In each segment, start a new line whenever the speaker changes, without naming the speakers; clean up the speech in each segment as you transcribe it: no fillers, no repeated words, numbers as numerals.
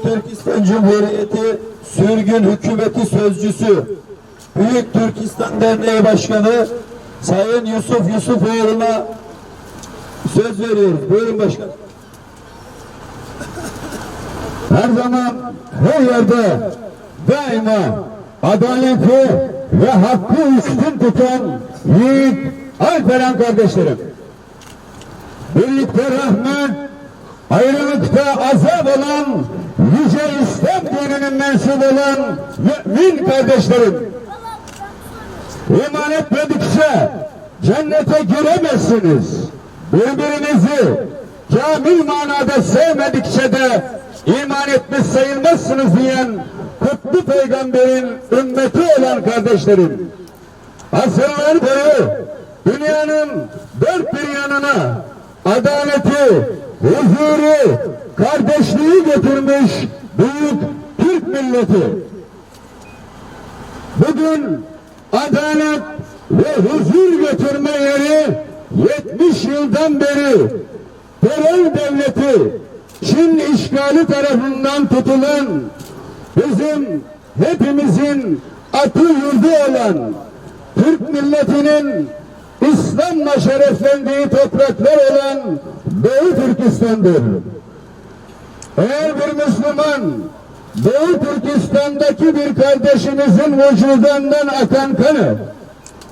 Türkistan Cumhuriyeti Sürgün Hükümeti Sözcüsü Büyük Türkistan Derneği Başkanı Sayın Yusuf Yusufoğlu'na söz veriyoruz. Buyurun başkan.
Her zaman, her yerde daima adaleti ve hakkı üstün tutan yiğit Alperen kardeşlerim. Birlikte rahmet, ayrılıkta azap olan yüce İslam dininin mensubu olan mümin kardeşlerim. İman etmedikçe cennete giremezsiniz. Birbirinizi kamil manada sevmedikçe de iman etmiş sayılmazsınız diyen kutlu peygamberin ümmeti olan kardeşlerim. Asırlar boyu dünyanın dört bir yanına adaleti, huzuru, kardeşliği getirmiş büyük Türk milleti. Bugün adalet ve huzur götürme yeri 70 yıldan beri terör devleti Çin işgali tarafından tutulan bizim hepimizin atı yurdu olan Türk milletinin İslam'la şereflendiği topraklar olan Doğu Türkistan'dır. Eğer bir Müslüman Doğu Türkistan'daki bir kardeşimizin vücudundan akan kanı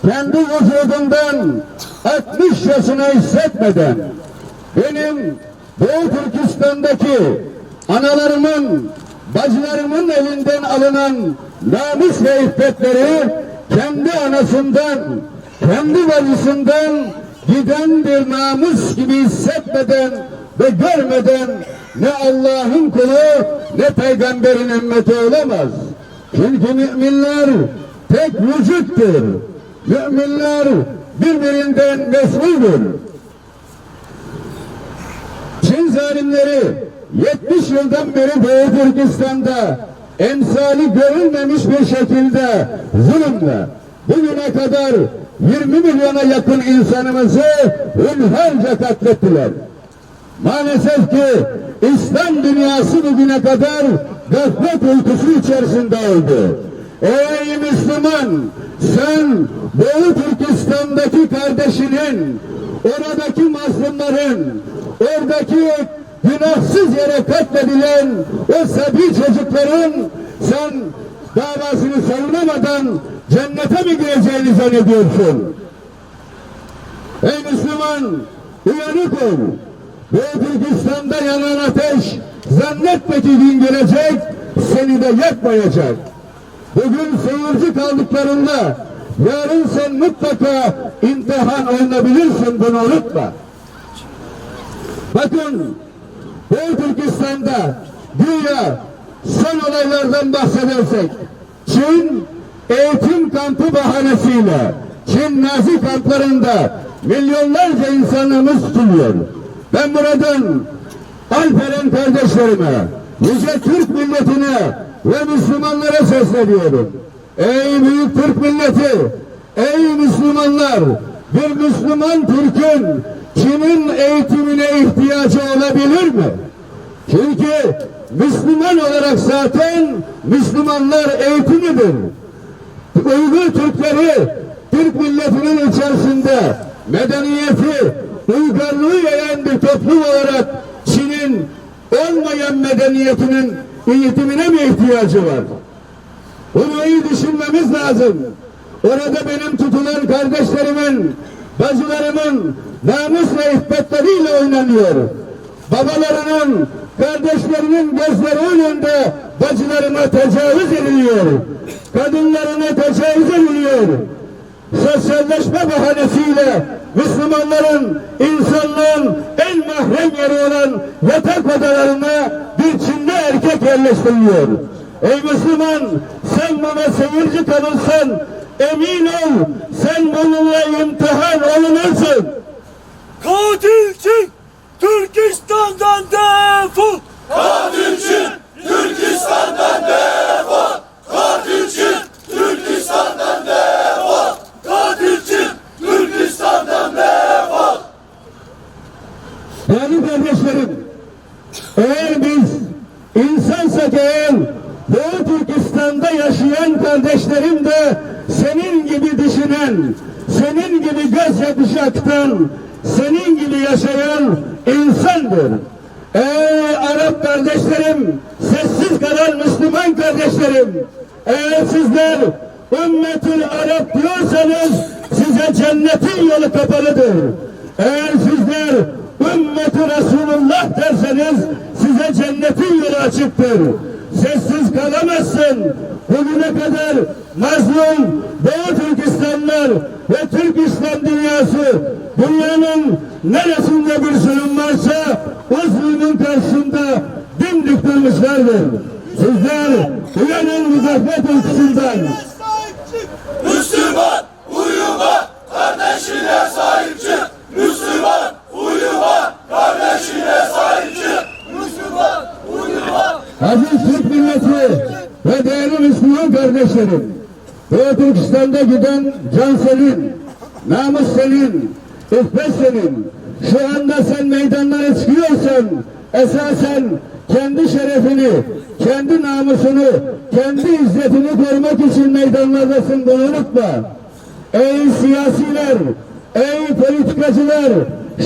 kendi vücudundan 60 yaşına hissetmeden benim Doğu Türkistan'daki analarımın, bacılarımın elinden alınan namus ve iffetleri kendi anasından, kendi bacısından giden bir namus gibi hissetmeden ve görmeden ne Allah'ın kulu ne peygamberin ümmeti olamaz. Çünkü müminler tek vücuttur. Müminler birbirinden mesuldür. Çin zalimleri 70 yıldan beri Doğu Türkistan'da emsali görülmemiş bir şekilde zulümle bugüne kadar 20 milyona yakın insanımızı hunharca katlettiler. Maalesef ki İslam dünyası bugüne kadar gaflet uykusu içerisinde oldu. Ey Müslüman, sen Doğu Türkistan'daki kardeşinin, oradaki mazlumların, oradaki günahsız yere katledilen o sabi çocukların sen davasını savunamadan cennete mi gireceğini zannediyorsun? Ey Müslüman, uyanık ol. Doğu Türkistan'da yanan ateş zannetme ki gün gelecek seni de yakmayacak. Bugün seyirci kaldıklarında yarın sen mutlaka imtihan olunabilirsin, bunu unutma. Bakın Doğu Türkistan'da güya son olaylardan bahsedersek Çin eğitim kampı bahanesiyle Çin Nazi kamplarında milyonlarca insanımız tutuluyor. Ben buradan Alperen kardeşlerime, yüce Türk milletine ve Müslümanlara sesleniyorum. Ey büyük Türk milleti, ey Müslümanlar, bir Müslüman Türk'ün Çin'in eğitimine ihtiyacı olabilir mi? Çünkü Müslüman olarak zaten Müslümanlar eğitimidir. Uygur Türkleri Türk milletinin içerisinde medeniyeti, uygarlığı yayan bir toplum olarak Çin'in olmayan medeniyetinin eğitimine mi ihtiyacı var? Bunu iyi düşünmemiz lazım. Orada benim tutulan kardeşlerimin, bacılarımın namus ve iffetleriyle oynanıyor. Babalarının, kardeşlerinin gözleri önünde bacılarıma tecavüz ediliyor. Kadınlarına tecavüz ediliyor. Sosyalleşme bahanesiyle Müslümanların insanlığın en mahrem yeri olan yatak odalarına bir Çinli erkek yerleştiriliyor. Ey Müslüman, sen buna seyirci kalırsan emin ol sen bununla imtihan olunursun.
Katil Çin Türkistan'dan defol!
Katil Çin Türkistan'dan defol! Katil Çin Türkistan'dan defol! Katil Çin Türkistan'dan defol!
Değerli kardeşlerim, eğer biz insansa kardeşlerim de senin gibi düşünen, senin gibi gözyaşı akıtan, senin gibi yaşayan insandır. Ey Arap kardeşlerim, sessiz kalan Müslüman kardeşlerim, eğer sizler ümmetül Arap diyorsanız size cennetin yolu kapalıdır. Eğer sizler ümmeti Resulullah derseniz size cennetin yolu açıktır. Sessiz kalamazsın. Bugüne kadar mazlum Doğu Türkistanlar ve Türk İslam dünyası dünyanın neresinde bir zulüm varsa o zulmün karşısında dimdik durmuşlardır. Sizler uyanın muzaffer uykusundan.
Müslüman uyuma, kardeşine sahip çık. Müslüman uyuma, kardeşine sahip çık. Müslüman uyuma.
Aziz Türk milleti ve değerli Müslüman kardeşlerim, Doğu Türkistan'da giden can senin, namus senin, iffet senin. Şu anda sen meydanlara çıkıyorsan esasen kendi şerefini, kendi namusunu, kendi izzetini korumak için meydanlardasın, bunu unutma. Ey siyasiler, ey politikacılar,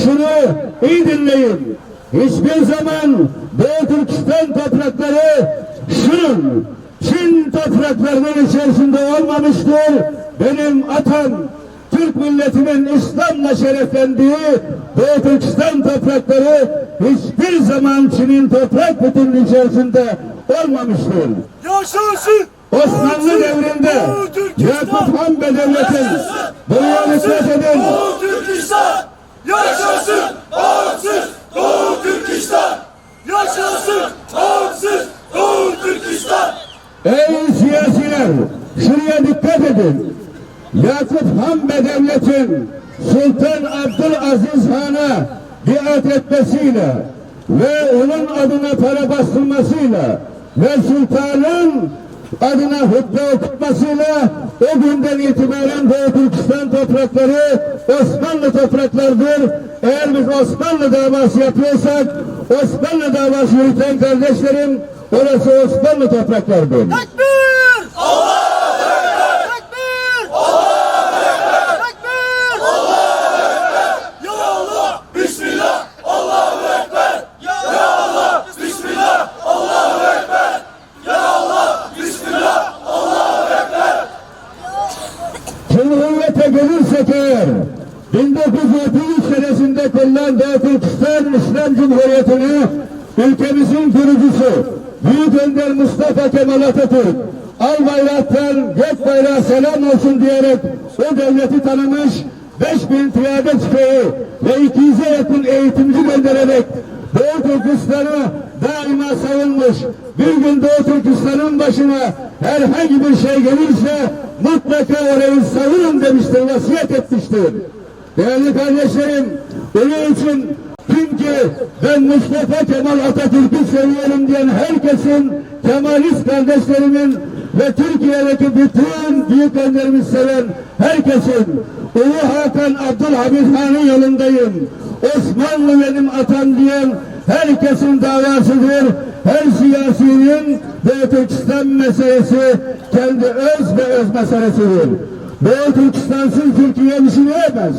şunu iyi dinleyin. Hiçbir zaman Doğu Türkistan toprakları şunun Çin topraklarının içerisinde olmamıştır. Benim atam Türk milletinin İslam'la şereflendiği Doğu Türkistan toprakları hiçbir zaman Çin'in toprak bütünlüğü içerisinde olmamıştır.
Yaşasın!
Osmanlı devrinde Yakup Han Devleti'nin bunu dikkat edin.
Doğu Türkistan yaşasın, bağımsız Doğu Türkistan yaşasın, bağımsız Doğu Türkistan.
Ey siyasiler, şuraya dikkat edin. Yakup Han Devleti'nin Sultan Abdülaziz Han'a biat etmesiyle ve onun adına para bastırmasıyla ve sultanın adına hutbe okutmasıyla o günden itibaren Doğu Türkistan toprakları Osmanlı topraklardır. Eğer biz Osmanlı davası yapıyorsak, Osmanlı davası yürüten kardeşlerim, orası Osmanlı topraklardır.
Tekbir!
Allahu Ekber!
Tekbir!
Allahu Ekber!
Tekbir!
Allahu Ekber! Ya Allah! Bismillah! Allahu Ekber! Ya Allah! Bismillah! Allahu Ekber! Ya Allah! Bismillah! Allahu Ekber!
Cumhuriyete gelirsek eğer 1933 senesinde kurulan Doğu Türkistan İslam Cumhuriyeti'ni ülkemizin kurucusu Büyük Önder Mustafa Kemal Atatürk al bayraktan gök bayrağı selam olsun diyerek o devleti tanımış, 5000 piyade tüfeği ve 200'e yakın eğitimci göndererek Doğu Türkistan'ı daima savunmuş. Bir gün Doğu Türkistan'ın başına herhangi bir şey gelirse mutlaka orayı savunun demiştir, vasiyet etmiştir. Değerli kardeşlerim, bunun için kim ki ben Mustafa Kemal Atatürk'ü seviyorum diyen herkesin, Kemalist kardeşlerimin ve Türkiye'deki bütün büyük önderimiz seven herkesin Ulu Hakan Abdülhamid Han'ın yolundayım. Osmanlı benim atam diyen herkesin davasıdır. Her siyasinin Doğu Türkistan meselesi kendi öz ve öz meselesidir. Doğu Türkistan'sız Türkiye düşünülemez.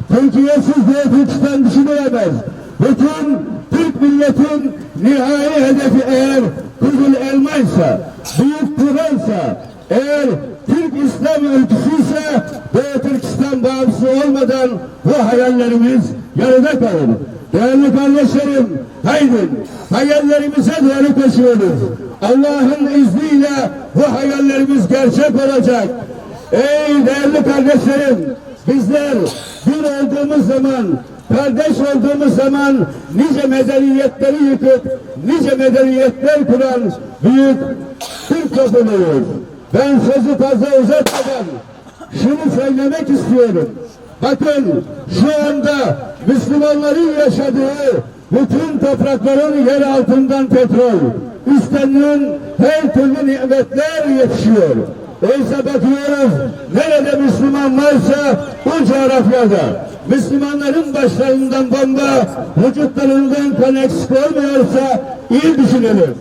Türkiye'siz Doğu Türkistan düşünülemez. Bütün Türk milletin nihai hedefi eğer Kızıl Elmaysa, Büyük Turan'sa, eğer Türk İslam ülküsüyse Doğu Türkistan bağımsız olmadan bu hayallerimiz yarıda kalır. Değerli kardeşlerim, haydi hayallerimize doğru koşuyoruz. Allah'ın izniyle bu hayallerimiz gerçek olacak. Ey değerli kardeşlerim, bizler bir olduğumuz zaman, kardeş olduğumuz zaman nice medeniyetleri yıkıp nice medeniyetler kuran büyük Türk topluluğuyuz. Ben sözü fazla uzatmadan şunu söylemek istiyorum. Bakın şu anda Müslümanların yaşadığı bütün toprakların yer altından petrol, üstlenilen her türlü nimetler yetişiyor. Oysa bakıyoruz, nerede Müslüman varsa o coğrafyada, Müslümanların başlarından bomba, vücutlarından kan eksik olmuyorsa iyi düşünelim.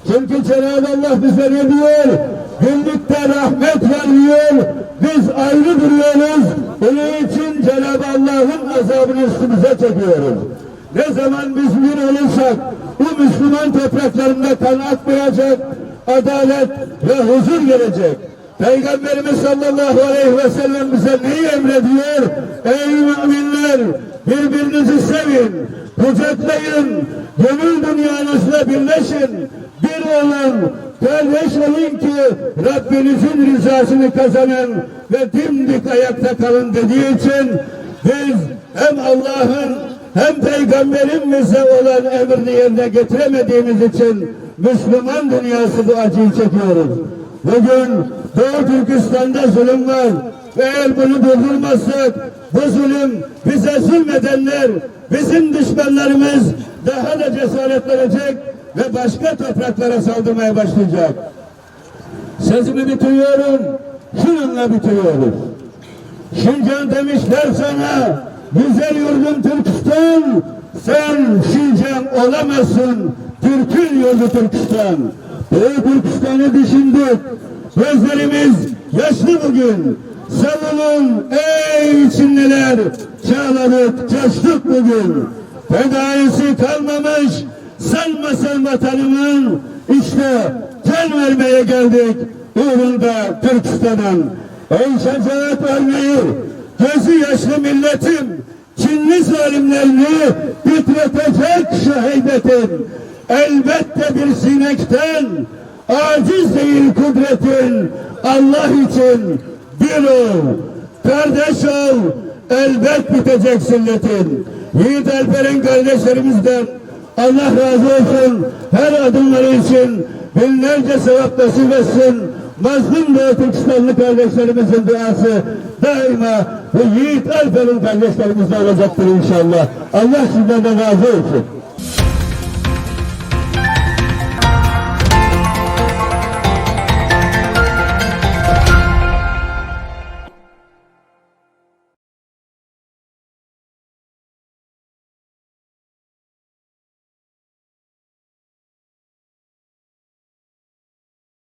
Çünkü Cenab-ı Allah bize ne diyor? birlikte rahmet veriyor, biz ayrı duruyoruz. Onun için Cenab-ı Allah'ın azabını üstümüze çekiyoruz. Ne zaman biz bir olursak, bu Müslüman topraklarında kan akmayacak, adalet ve huzur gelecek. Peygamberimiz sallallahu aleyhi ve sellem bize neyi emrediyor? Ey müminler, birbirinizi sevin, kucaklayın, gönül dünyanızla birleşin, bir olun, kardeş olun ki Rabbinizin rızasını kazanın ve dimdik ayakta kalın dediği için biz hem Allah'ın hem Peygamberin bize olan emrini yerine getiremediğimiz için Müslüman dünyası bu acıyı çekiyoruz. Bugün Doğu Türkistan'da zulüm var ve eğer bunu durdurmazsak bu zulüm bize zulmedenler, bizim düşmanlarımız daha da cesaretlenecek ve başka topraklara saldırmaya başlayacak. Sözümü bitiriyorum, şununla bitiriyoruz. Şincan demişler sana, güzel yurdum Türkistan, sen Şincan olamazsın, Türk'ün yurdu Türkistan. Doğu Türkistan'ı düşündük, gözlerimiz yaşlı bugün. Savunun ey Çinliler, çağladık, coştuk bugün. Fedaisi kalmamış, sanmasın vatanımın, işte can vermeye geldik uğrunda Türkistan'ın. Ey şecaat vermeyi, gözü yaşlı milletim, Çinli zalimlerini titretecek şu heybetin. Elbette bir sinekten, aciz değil kudretin, Allah için bir ol, kardeş ol, elbet bitecek sünnetin. Yiğit Alper'in kardeşlerimizden Allah razı olsun, her adımları için binlerce sevap nasip etsin. Mazlum Doğu Türkistanlı kardeşlerimizin duası daima bu Yiğit Alper'in kardeşlerimizde olacaktır inşallah. Allah sizden de razı olsun.